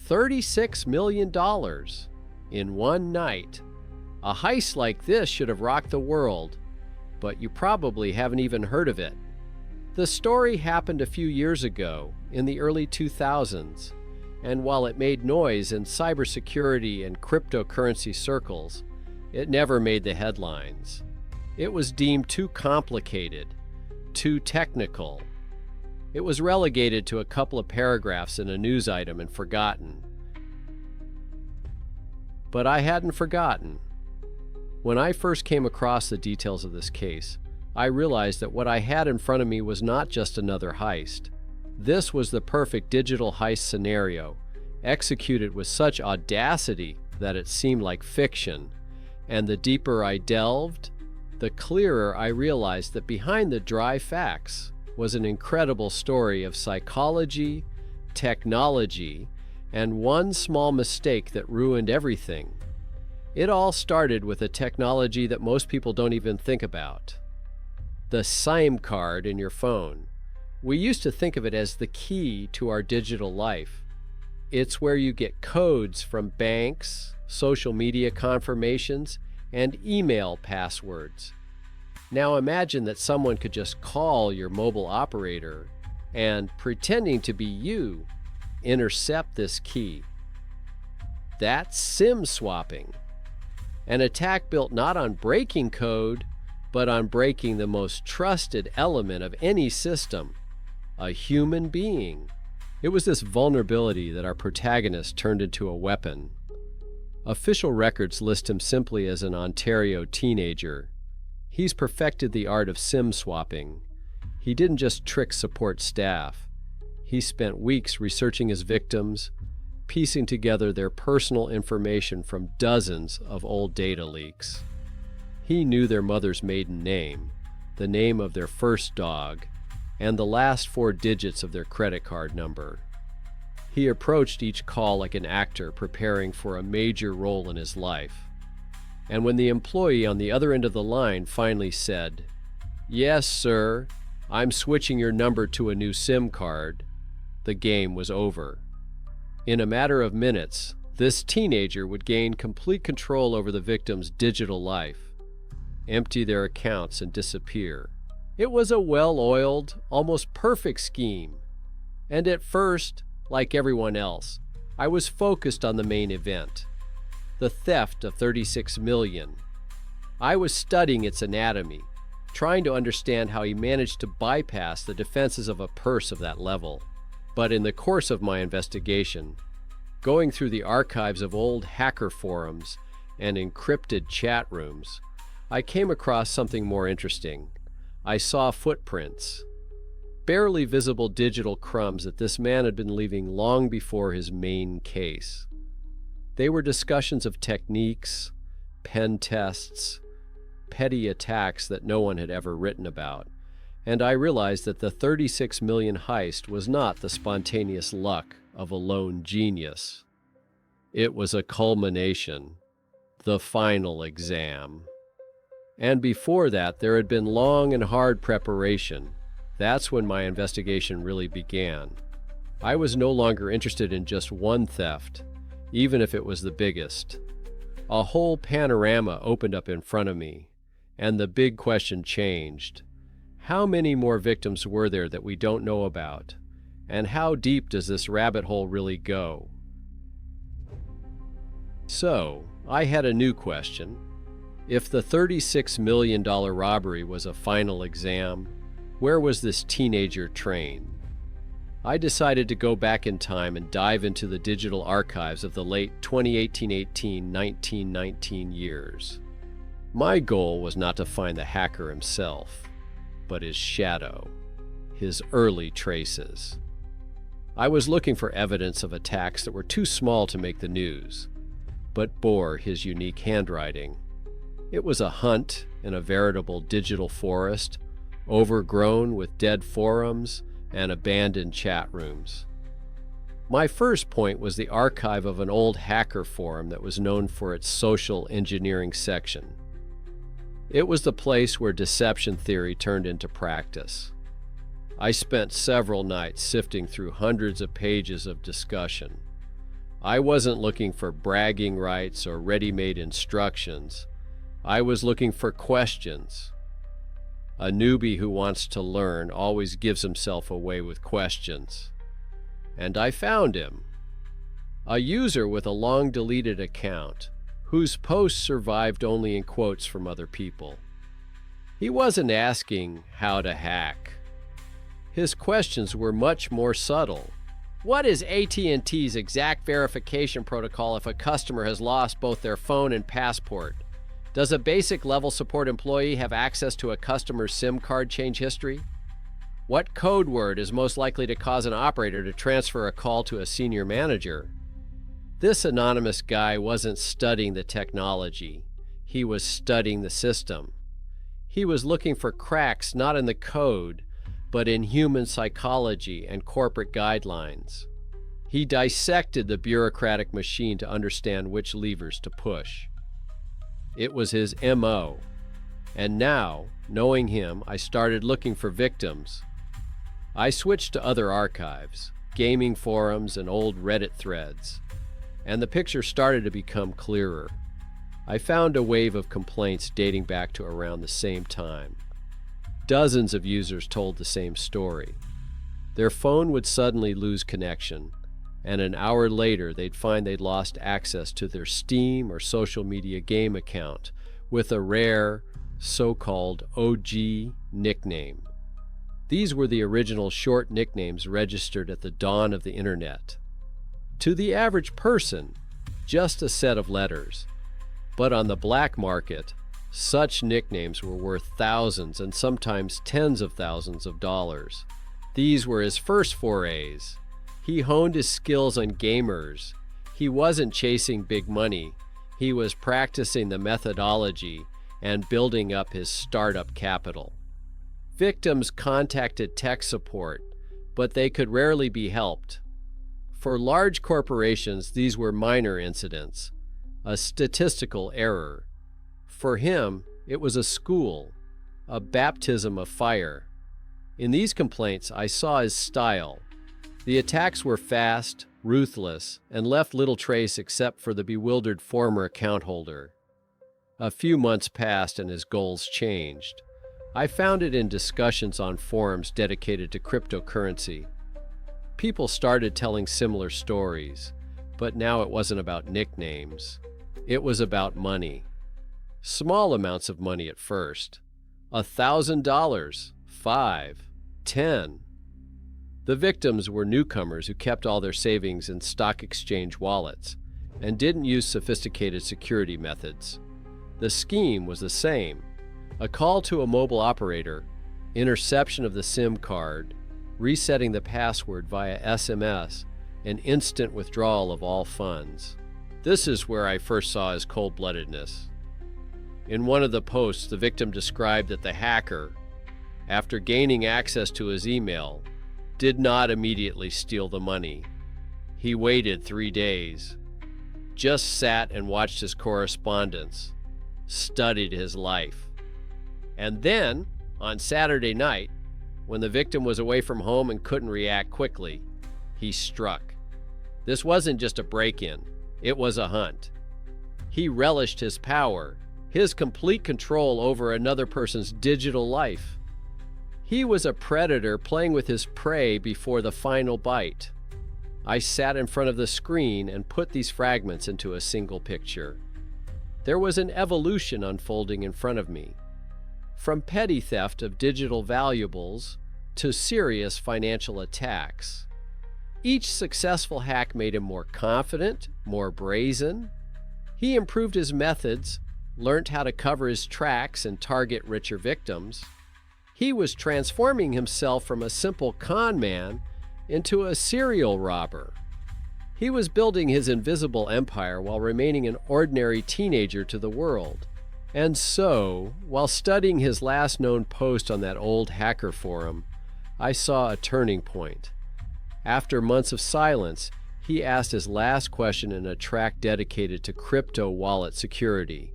$36 million in one night. A heist like this should have rocked the world, but you probably haven't even heard of it. The story happened a few years ago, in the early 2000s, and while it made noise in cybersecurity and cryptocurrency circles, it never made the headlines. It was deemed too complicated, too technical. It was relegated to a couple of paragraphs in a news item and forgotten. But I hadn't forgotten. When I first came across the details of this case, I realized that what I had in front of me was not just another heist. This was the perfect digital heist scenario, executed with such audacity that it seemed like fiction. And the deeper I delved, the clearer I realized that behind the dry facts was an incredible story of psychology, technology, and one small mistake that ruined everything. It all started with a technology that most people don't even think about. The SIM card in your phone. We used to think of it as the key to our digital life. It's where you get codes from banks, social media confirmations, and email passwords. Now imagine that someone could just call your mobile operator and, pretending to be you, intercept this key. That's SIM swapping. An attack built not on breaking code, but on breaking the most trusted element of any system, a human being. It was this vulnerability that our protagonist turned into a weapon. Official records list him simply as an Ontario teenager. He's perfected the art of SIM swapping. He didn't just trick support staff. He spent weeks researching his victims, piecing together their personal information from dozens of old data leaks. He knew their mother's maiden name, the name of their first dog, and the last 4 digits of their credit card number. He approached each call like an actor preparing for a major role in his life. And when the employee on the other end of the line finally said, "Yes, sir, I'm switching your number to a new SIM card," the game was over. In a matter of minutes, this teenager would gain complete control over the victim's digital life, empty their accounts, and disappear. It was a well-oiled, almost perfect scheme. And at first, like everyone else, I was focused on the main event, the theft of 36 million. I was studying its anatomy, trying to understand how he managed to bypass the defenses of a purse of that level. But in the course of my investigation, going through the archives of old hacker forums and encrypted chat rooms, I came across something more interesting. I saw footprints, barely visible digital crumbs that this man had been leaving long before his main case. They were discussions of techniques, pen tests, petty attacks that no one had ever written about, and I realized that the 36 million heist was not the spontaneous luck of a lone genius. It was a culmination, the final exam. And before that, there had been long and hard preparation. That's when my investigation really began. I was no longer interested in just one theft, even if it was the biggest. A whole panorama opened up in front of me, and the big question changed. How many more victims were there that we don't know about? And how deep does this rabbit hole really go? So, I had a new question. If the $36 million robbery was a final exam, where was this teenager trained? I decided to go back in time and dive into the digital archives of the late 2018-19 years. My goal was not to find the hacker himself, but his shadow, his early traces. I was looking for evidence of attacks that were too small to make the news, but bore his unique handwriting. It was a hunt in a veritable digital forest, overgrown with dead forums and abandoned chat rooms. My first point was the archive of an old hacker forum that was known for its social engineering section. It was the place where deception theory turned into practice. I spent several nights sifting through hundreds of pages of discussion. I wasn't looking for bragging rights or ready-made instructions. I was looking for questions. A newbie who wants to learn always gives himself away with questions. And I found him. A user with a long-deleted account, whose posts survived only in quotes from other people. He wasn't asking how to hack. His questions were much more subtle. What is AT&T's exact verification protocol if a customer has lost both their phone and passport? Does a basic level support employee have access to a customer's SIM card change history? What code word is most likely to cause an operator to transfer a call to a senior manager? This anonymous guy wasn't studying the technology. He was studying the system. He was looking for cracks not in the code, but in human psychology and corporate guidelines. He dissected the bureaucratic machine to understand which levers to push. It was his MO. And now, knowing him, I started looking for victims. I switched to other archives, gaming forums and old Reddit threads, and the picture started to become clearer. I found a wave of complaints dating back to around the same time. Dozens of users told the same story. Their phone would suddenly lose connection, and an hour later they'd find they'd lost access to their Steam or social media game account with a rare, so-called OG nickname. These were the original short nicknames registered at the dawn of the internet. To the average person, just a set of letters. But on the black market, such nicknames were worth thousands and sometimes tens of thousands of dollars. These were his first forays. He honed his skills on gamers. He wasn't chasing big money. He was practicing the methodology and building up his startup capital. Victims contacted tech support, but they could rarely be helped. For large corporations, these were minor incidents, a statistical error. For him, it was a school, a baptism of fire. In these complaints, I saw his style. The attacks were fast, ruthless, and left little trace except for the bewildered former account holder. A few months passed and his goals changed. I found it in discussions on forums dedicated to cryptocurrency. People started telling similar stories, but now it wasn't about nicknames. It was about money. Small amounts of money at first. $1,000, $5, $10. The victims were newcomers who kept all their savings in stock exchange wallets and didn't use sophisticated security methods. The scheme was the same. A call to a mobile operator, interception of the SIM card, resetting the password via SMS, and instant withdrawal of all funds. This is where I first saw his cold-bloodedness. In one of the posts, the victim described that the hacker, after gaining access to his email, did not immediately steal the money. He waited 3 days, just sat and watched his correspondence, studied his life. And then, on Saturday night, when the victim was away from home and couldn't react quickly, he struck. This wasn't just a break-in, it was a hunt. He relished his power, his complete control over another person's digital life. He was a predator playing with his prey before the final bite. I sat in front of the screen and put these fragments into a single picture. There was an evolution unfolding in front of me. From petty theft of digital valuables to serious financial attacks. Each successful hack made him more confident, more brazen. He improved his methods, learned how to cover his tracks and target richer victims. He was transforming himself from a simple con man into a serial robber. He was building his invisible empire while remaining an ordinary teenager to the world. And so, while studying his last known post on that old hacker forum, I saw a turning point. After months of silence, he asked his last question in a track dedicated to crypto wallet security.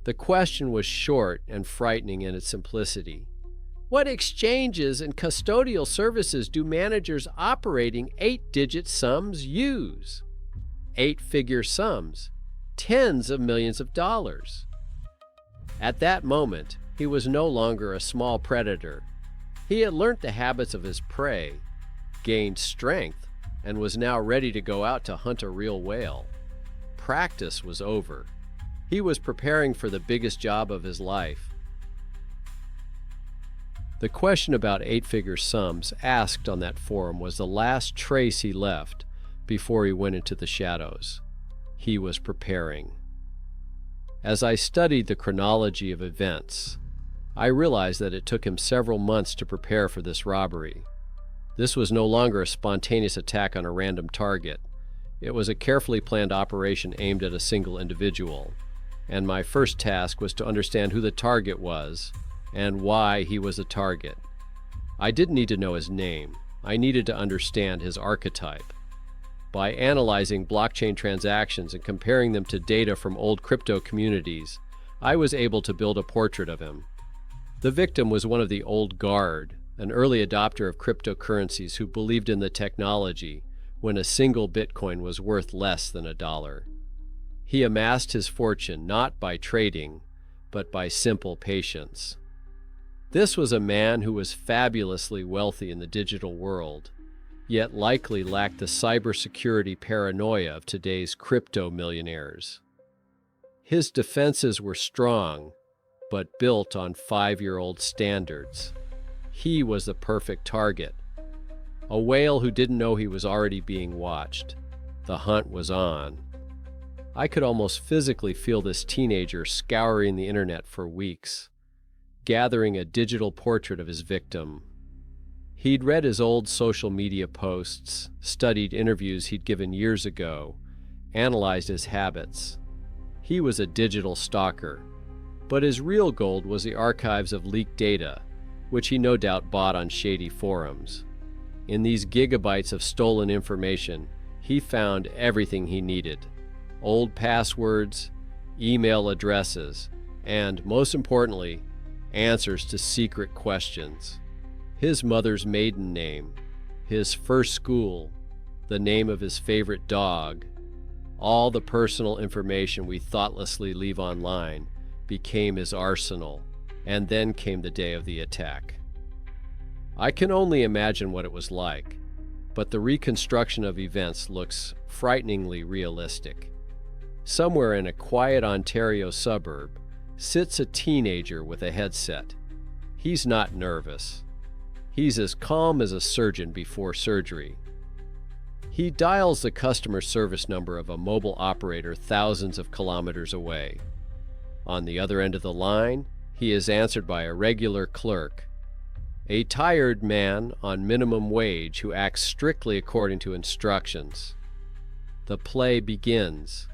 The question was short and frightening in its simplicity. What exchanges and custodial services do managers operating 8-digit sums use? 8-figure sums, tens of millions of dollars. At that moment, he was no longer a small predator. He had learnt the habits of his prey, gained strength, and was now ready to go out to hunt a real whale. Practice was over. He was preparing for the biggest job of his life. The question about 8-figure sums asked on that forum was the last trace he left before he went into the shadows. He was preparing. As I studied the chronology of events, I realized that it took him several months to prepare for this robbery. This was no longer a spontaneous attack on a random target. It was a carefully planned operation aimed at a single individual, and my first task was to understand who the target was and why he was a target. I didn't need to know his name. I needed to understand his archetype. By analyzing blockchain transactions and comparing them to data from old crypto communities, I was able to build a portrait of him. The victim was one of the old guard, an early adopter of cryptocurrencies who believed in the technology when a single Bitcoin was worth less than $1. He amassed his fortune not by trading, but by simple patience. This was a man who was fabulously wealthy in the digital world, yet likely lacked the cybersecurity paranoia of today's crypto millionaires. His defenses were strong, but built on 5-year-old standards. He was the perfect target. A whale who didn't know he was already being watched. The hunt was on. I could almost physically feel this teenager scouring the internet for weeks, gathering a digital portrait of his victim. He'd read his old social media posts, studied interviews he'd given years ago, analyzed his habits. He was a digital stalker, but his real gold was the archives of leaked data, which he no doubt bought on shady forums. In these gigabytes of stolen information, he found everything he needed: old passwords, email addresses, and, most importantly, answers to secret questions. His mother's maiden name, his first school, the name of his favorite dog, all the personal information we thoughtlessly leave online became his arsenal, and then came the day of the attack. I can only imagine what it was like, but the reconstruction of events looks frighteningly realistic. Somewhere in a quiet Ontario suburb sits a teenager with a headset. He's not nervous. He's as calm as a surgeon before surgery. He dials the customer service number of a mobile operator thousands of kilometers away. On the other end of the line, he is answered by a regular clerk, a tired man on minimum wage who acts strictly according to instructions. The play begins.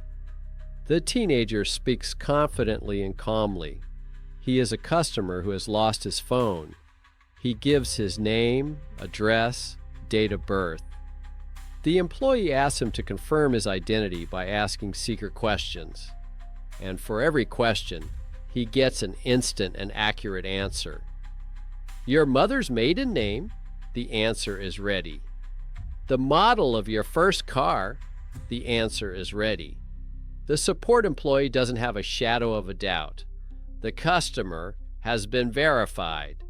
The teenager speaks confidently and calmly. He is a customer who has lost his phone. He gives his name, address, date of birth. The employee asks him to confirm his identity by asking secret questions. And for every question, he gets an instant and accurate answer. Your mother's maiden name? The answer is ready. The model of your first car? The answer is ready. The support employee doesn't have a shadow of a doubt. The customer has been verified.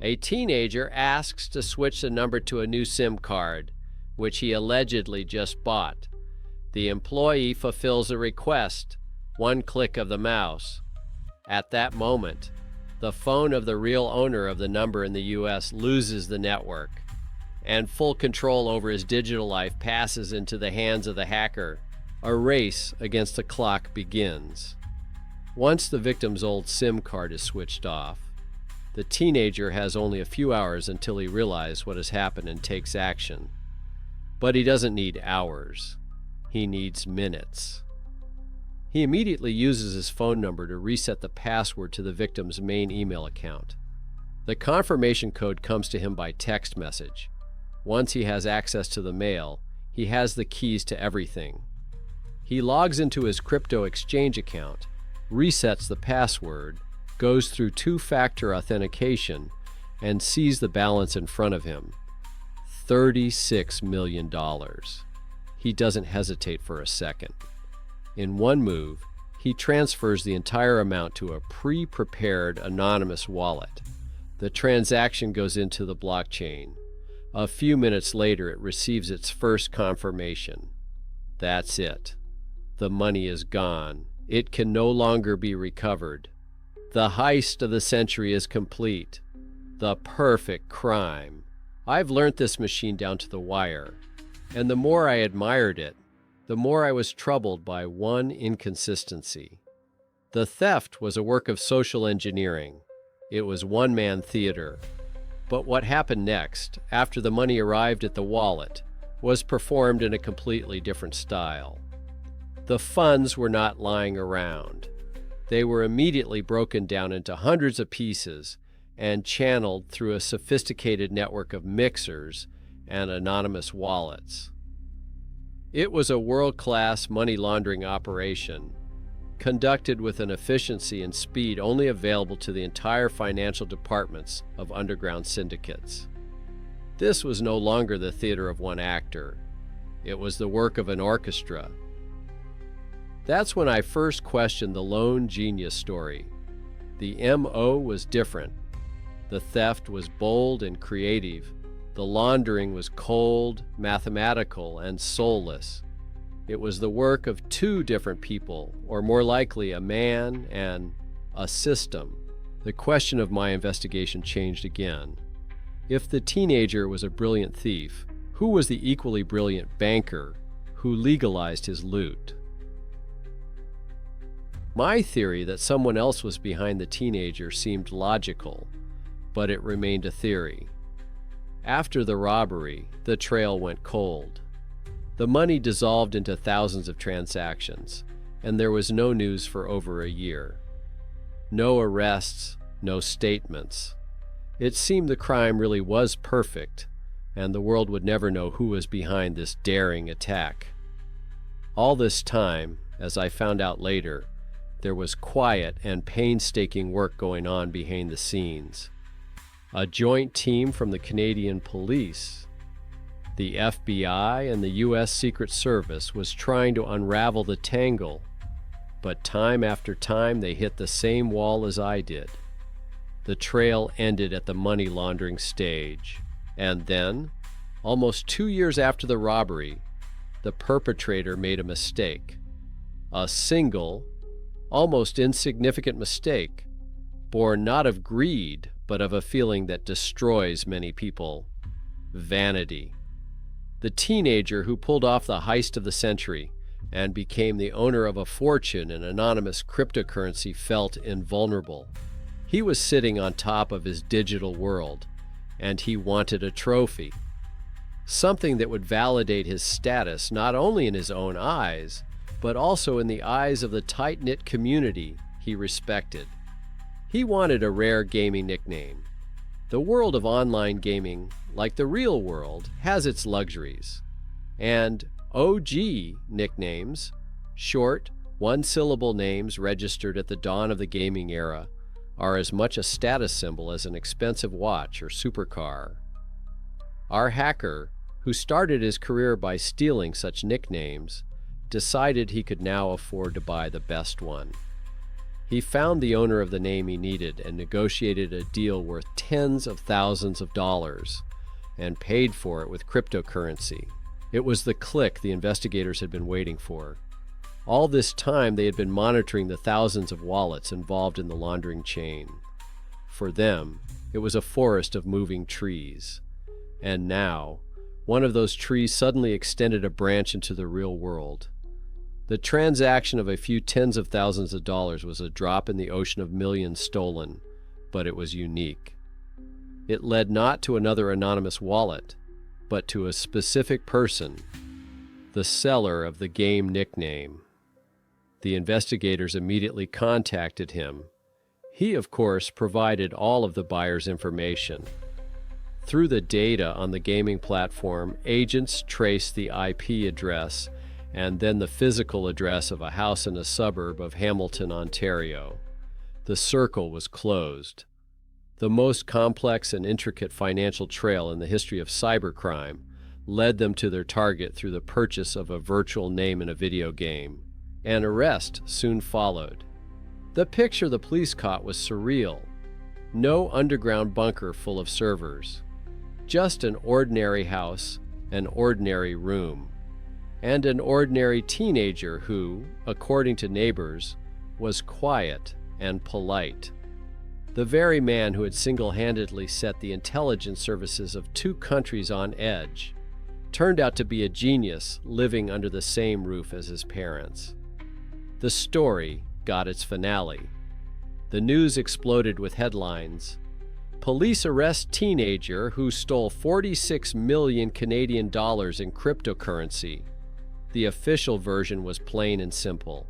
A teenager asks to switch the number to a new SIM card, which he allegedly just bought. The employee fulfills the request, one click of the mouse. At that moment, the phone of the real owner of the number in the U.S. loses the network, and full control over his digital life passes into the hands of the hacker. A race against the clock begins. Once the victim's old SIM card is switched off, the teenager has only a few hours until he realizes what has happened and takes action. But he doesn't need hours. He needs minutes. He immediately uses his phone number to reset the password to the victim's main email account. The confirmation code comes to him by text message. Once he has access to the mail, he has the keys to everything. He logs into his crypto exchange account, resets the password, goes through two-factor authentication, and sees the balance in front of him: $36 million. he doesn't hesitate for a second. In one move, he transfers the entire amount to a pre-prepared anonymous wallet. The transaction goes into the blockchain. A few minutes later, it receives its first confirmation. That's it. The money is gone. It can no longer be recovered. The heist of the century is complete. The perfect crime. I've learnt this machine down to the wire, and the more I admired it, the more I was troubled by one inconsistency. The theft was a work of social engineering. It was one-man theater. But what happened next, after the money arrived at the wallet, was performed in a completely different style. The funds were not lying around. They were immediately broken down into hundreds of pieces and channeled through a sophisticated network of mixers and anonymous wallets. It was a world-class money laundering operation, conducted with an efficiency and speed only available to the entire financial departments of underground syndicates. This was no longer the theater of one actor. It was the work of an orchestra. That's when I first questioned the lone genius story. The MO was different. The theft was bold and creative. The laundering was cold, mathematical, and soulless. It was the work of two different people, or more likely a man and a system. The question of my investigation changed again. If the teenager was a brilliant thief, who was the equally brilliant banker who legalized his loot? My theory that someone else was behind the teenager seemed logical, but it remained a theory. After the robbery, the trail went cold. The money dissolved into thousands of transactions, and there was no news for over a year. No arrests, no statements. It seemed the crime really was perfect, and the world would never know who was behind this daring attack. All this time, as I found out later, there was quiet and painstaking work going on behind the scenes. A joint team from the Canadian Police, the FBI, and the U.S. Secret Service was trying to unravel the tangle, but time after time they hit the same wall as I did. The trail ended at the money laundering stage, and then, almost 2 years after the robbery, the perpetrator made a mistake. A single, almost insignificant mistake, born not of greed, but of a feeling that destroys many people: vanity. The teenager who pulled off the heist of the century and became the owner of a fortune in anonymous cryptocurrency felt invulnerable. He was sitting on top of his digital world, and he wanted a trophy. Something that would validate his status not only in his own eyes, but also in the eyes of the tight-knit community he respected. He wanted a rare gaming nickname. The world of online gaming, like the real world, has its luxuries. And OG nicknames, short, one-syllable names registered at the dawn of the gaming era, are as much a status symbol as an expensive watch or supercar. Our hacker, who started his career by stealing such nicknames, decided he could now afford to buy the best one. He found the owner of the name he needed and negotiated a deal worth tens of thousands of dollars and paid for it with cryptocurrency. It was the click the investigators had been waiting for. All this time they had been monitoring the thousands of wallets involved in the laundering chain. For them, it was a forest of moving trees. And now, one of those trees suddenly extended a branch into the real world. The transaction of a few tens of thousands of dollars was a drop in the ocean of millions stolen, but it was unique. It led not to another anonymous wallet, but to a specific person, the seller of the game nickname. The investigators immediately contacted him. He, of course, provided all of the buyer's information. Through the data on the gaming platform, agents traced the IP address and then the physical address of a house in a suburb of Hamilton, Ontario. The circle was closed. The most complex and intricate financial trail in the history of cybercrime, led them to their target through the purchase of a virtual name in a video game. An arrest soon followed. The picture the police caught was surreal. No underground bunker full of servers. Just an ordinary house, an ordinary room, and an ordinary teenager who, according to neighbors, was quiet and polite. The very man who had single-handedly set the intelligence services of two countries on edge turned out to be a genius living under the same roof as his parents. The story got its finale. The news exploded with headlines. Police arrest teenager who stole 46 million Canadian dollars in cryptocurrency. The official version was plain and simple.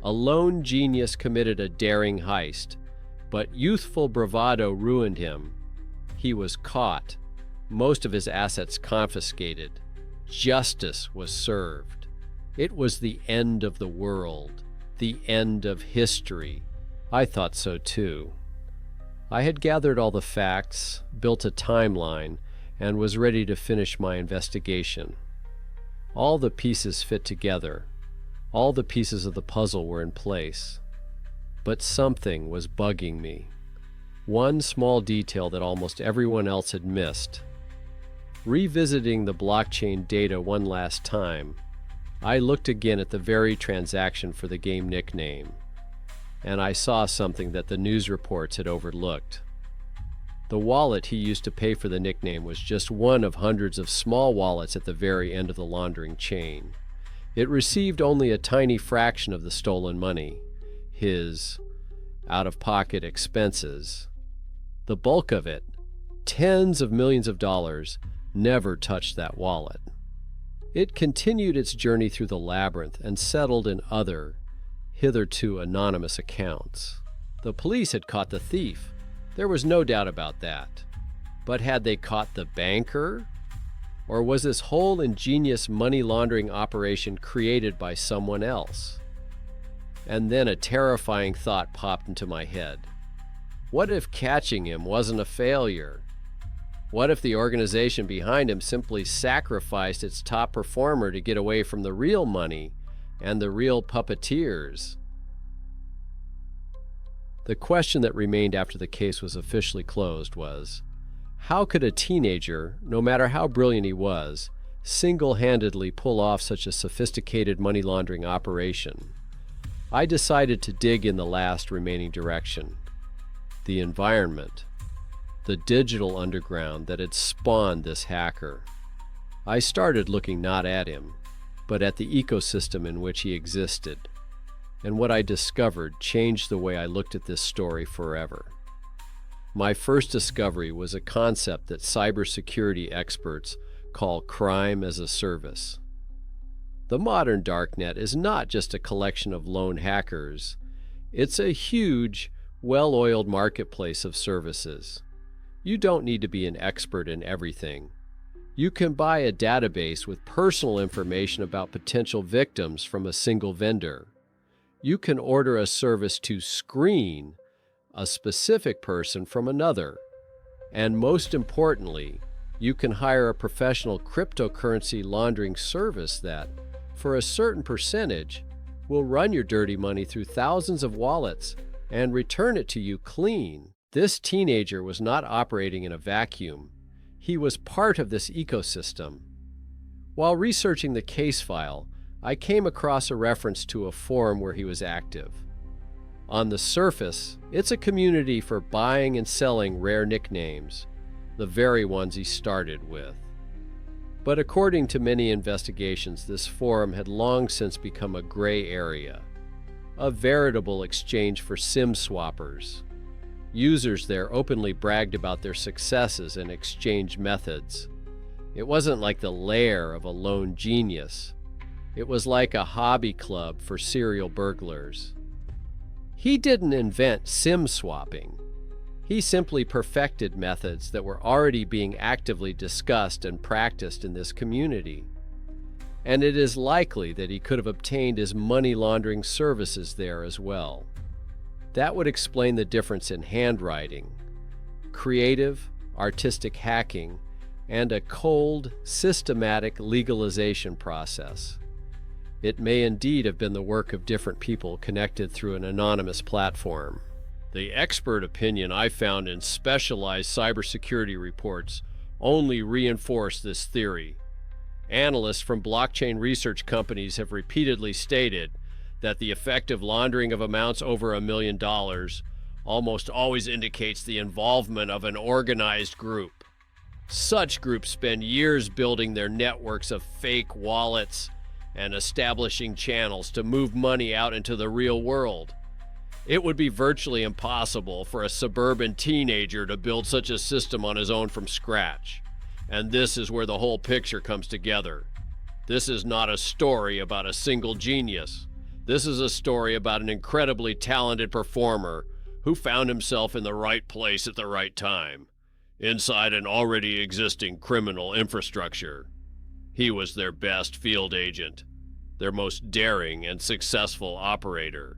A lone genius committed a daring heist, but youthful bravado ruined him. He was caught, most of his assets confiscated. Justice was served. It was the end of the world, the end of history. I thought so too. I had gathered all the facts, built a timeline, and was ready to finish my investigation. All the pieces fit together. All the pieces of the puzzle were in place. But something was bugging me. One small detail that almost everyone else had missed. Revisiting the blockchain data one last time, I looked again at the very transaction for the game nickname, and I saw something that the news reports had overlooked. The wallet he used to pay for the nickname was just one of hundreds of small wallets at the very end of the laundering chain. It received only a tiny fraction of the stolen money, his out-of-pocket expenses. The bulk of it, tens of millions of dollars, never touched that wallet. It continued its journey through the labyrinth and settled in other, hitherto anonymous accounts. The police had caught the thief. There was no doubt about that. But had they caught the banker? Or was this whole ingenious money laundering operation created by someone else? And then a terrifying thought popped into my head. What if catching him wasn't a failure? What if the organization behind him simply sacrificed its top performer to get away from the real money and the real puppeteers? The question that remained after the case was officially closed was, how could a teenager, no matter how brilliant he was, single-handedly pull off such a sophisticated money laundering operation? I decided to dig in the last remaining direction. The environment. The digital underground that had spawned this hacker. I started looking not at him, but at the ecosystem in which he existed. And what I discovered changed the way I looked at this story forever. My first discovery was a concept that cybersecurity experts call crime as a service. The modern Darknet is not just a collection of lone hackers. It's a huge, well-oiled marketplace of services. You don't need to be an expert in everything. You can buy a database with personal information about potential victims from a single vendor. You can order a service to screen a specific person from another. And most importantly, you can hire a professional cryptocurrency laundering service that, for a certain percentage, will run your dirty money through thousands of wallets and return it to you clean. This teenager was not operating in a vacuum. He was part of this ecosystem. While researching the case file, I came across a reference to a forum where he was active. On the surface, it's a community for buying and selling rare nicknames, the very ones he started with. But according to many investigations, this forum had long since become a gray area, a veritable exchange for SIM swappers. Users there openly bragged about their successes and exchange methods. It wasn't like the lair of a lone genius. It was like a hobby club for serial burglars. He didn't invent SIM swapping. He simply perfected methods that were already being actively discussed and practiced in this community. And it is likely that he could have obtained his money laundering services there as well. That would explain the difference in handwriting. Creative, artistic hacking and a cold, systematic legalization process. It may indeed have been the work of different people connected through an anonymous platform. The expert opinion I found in specialized cybersecurity reports only reinforce this theory. Analysts from blockchain research companies have repeatedly stated that the effective laundering of amounts over $1 million almost always indicates the involvement of an organized group. Such groups spend years building their networks of fake wallets and establishing channels to move money out into the real world. It would be virtually impossible for a suburban teenager to build such a system on his own from scratch. And this is where the whole picture comes together. This is not a story about a single genius. This is a story about an incredibly talented performer who found himself in the right place at the right time, inside an already existing criminal infrastructure. He was their best field agent, their most daring and successful operator.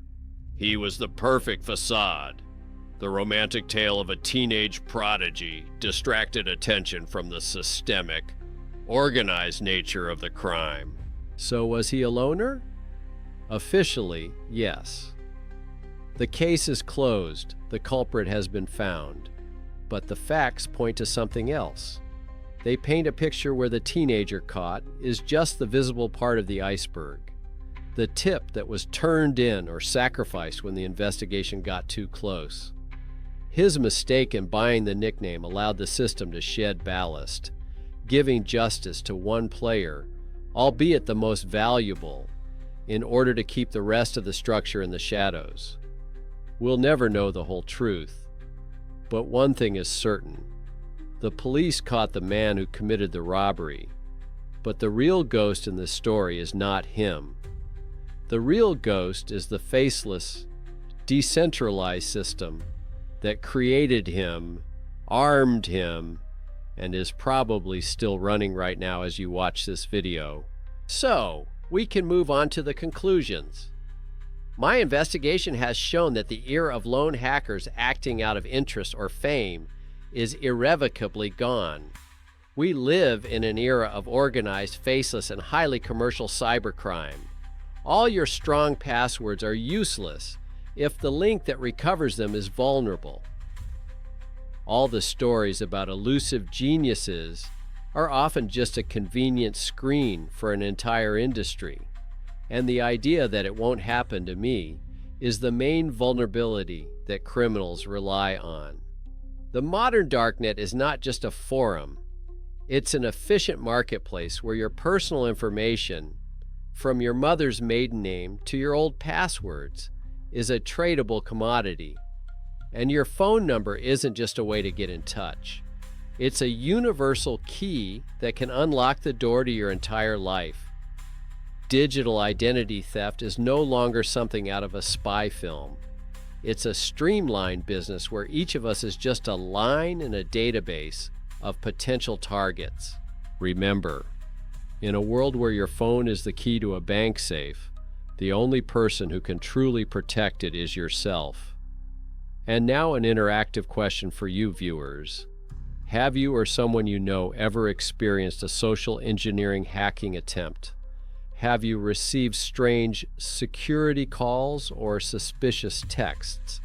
He was the perfect facade. The romantic tale of a teenage prodigy distracted attention from the systemic, organized nature of the crime. So was he a loner? Officially, yes. The case is closed. The culprit has been found. But the facts point to something else. They paint a picture where the teenager caught is just the visible part of the iceberg. The tip that was turned in or sacrificed when the investigation got too close. His mistake in buying the nickname allowed the system to shed ballast, giving justice to one player, albeit the most valuable, in order to keep the rest of the structure in the shadows. We'll never know the whole truth, but one thing is certain. The police caught the man who committed the robbery, but the real ghost in this story is not him. The real ghost is the faceless, decentralized system that created him, armed him, and is probably still running right now as you watch this video. So, we can move on to the conclusions. My investigation has shown that the era of lone hackers acting out of interest or fame is irrevocably gone. We live in an era of organized, faceless, and highly commercial cybercrime. All your strong passwords are useless if the link that recovers them is vulnerable. All the stories about elusive geniuses are often just a convenient screen for an entire industry. And the idea that it won't happen to me is the main vulnerability that criminals rely on. The modern Darknet is not just a forum. It's an efficient marketplace where your personal information, from your mother's maiden name to your old passwords, is a tradable commodity. And your phone number isn't just a way to get in touch. It's a universal key that can unlock the door to your entire life. Digital identity theft is no longer something out of a spy film. It's a streamlined business where each of us is just a line in a database of potential targets. Remember, in a world where your phone is the key to a bank safe, the only person who can truly protect it is yourself. And now an interactive question for you viewers. Have you or someone you know ever experienced a social engineering hacking attempt? Have you received strange security calls or suspicious texts?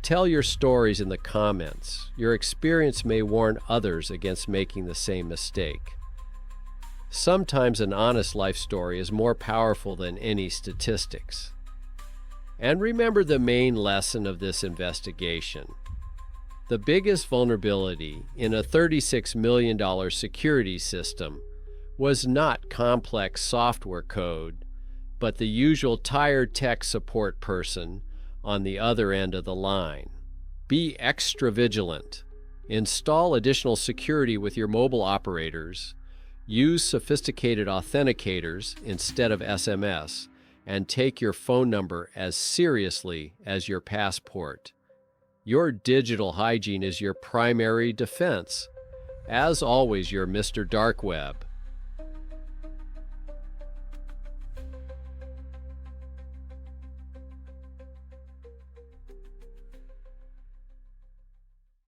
Tell your stories in the comments. Your experience may warn others against making the same mistake. Sometimes an honest life story is more powerful than any statistics. And remember the main lesson of this investigation. The biggest vulnerability in a $36 million security system was not complex software code, but the usual tired tech support person on the other end of the line. Be extra vigilant. Install additional security with your mobile operators. Use sophisticated authenticators instead of SMS, and take your phone number as seriously as your passport. Your digital hygiene is your primary defense. As always, you're Mr. Dark Web.